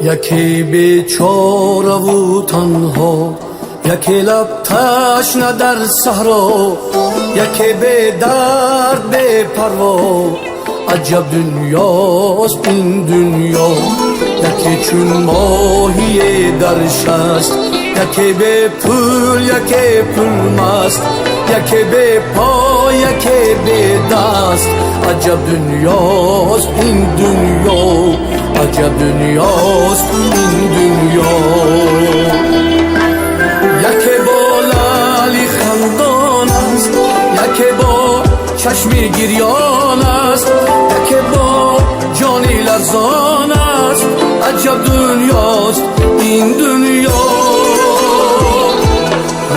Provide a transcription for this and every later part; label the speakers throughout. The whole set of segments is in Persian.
Speaker 1: یکی بیچاره و تنها، یکی لب تشنه در صحرا، یکی بی درد بی پروا. عجب دنیاست این دنیا، یکی چون ماهی در شست، یکی بی پول یکی پول مست، یکی بی پا یکی بی دست. عجب دنیاست این دنیا، عجب دنیاست این دنیا. یکی با لعلی خندان است، یکی با چشمی گریان است، یکی با جانی لرزان است. عجب دنیاست این دنیا.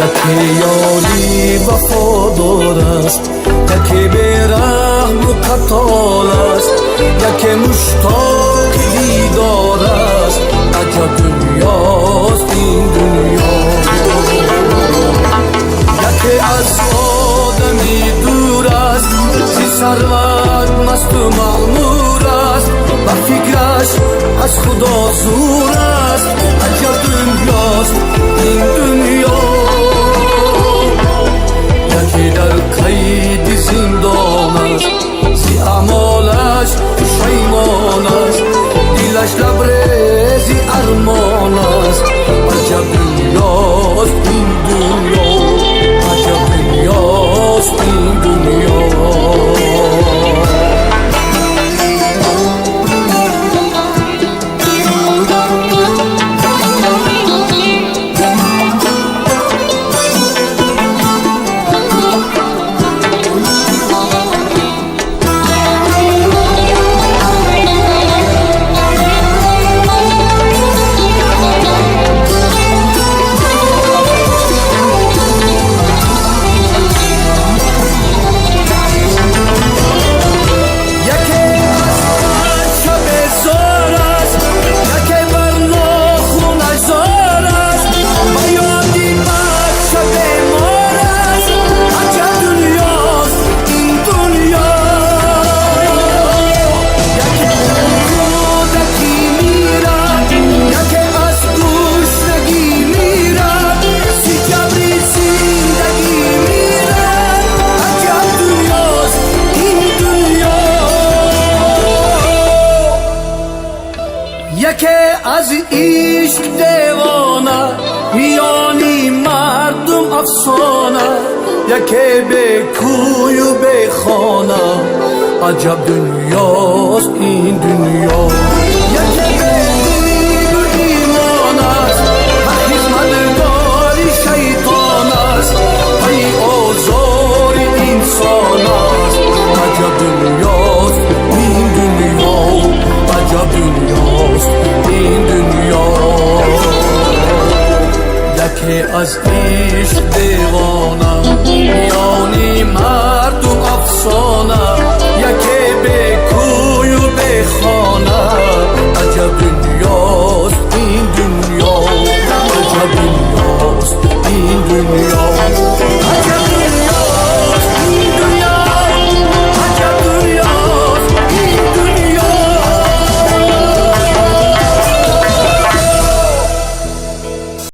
Speaker 1: یکی یاری وفادار است، یکی بی‌رحم و قتال است، یکی مشتاق دیدار است. عجب دنیاست این دنیا. یکی از آدمی دور است، زی ثروت مست و مغرور است، و فکرش از خدا زور است. عجب دنیاست این دنیا. یکی در قید زندان است، زی اعمالش پشیمان است، دلش لبریز ارمان است. عجب دنیاست این دنیا، عجب دنیاست این دنیا. یکی از عشق دیوانه، میانی مردم افسانه، یکی بی کوی و بی خانه. عجب دنیاست این دنیا. یکی بی دین و ایمان است، و خدمتگاری شیطان است، پی آزار انسان است. عجب دنیاست این دنیا، عجب دنیاست این دنیا. یکی از عشق دیوانه، میانی مردم افسانه، یکی بی کوی و بی خانه. عجب دنیاست این دنیا، عجب دنیاست این دنیا.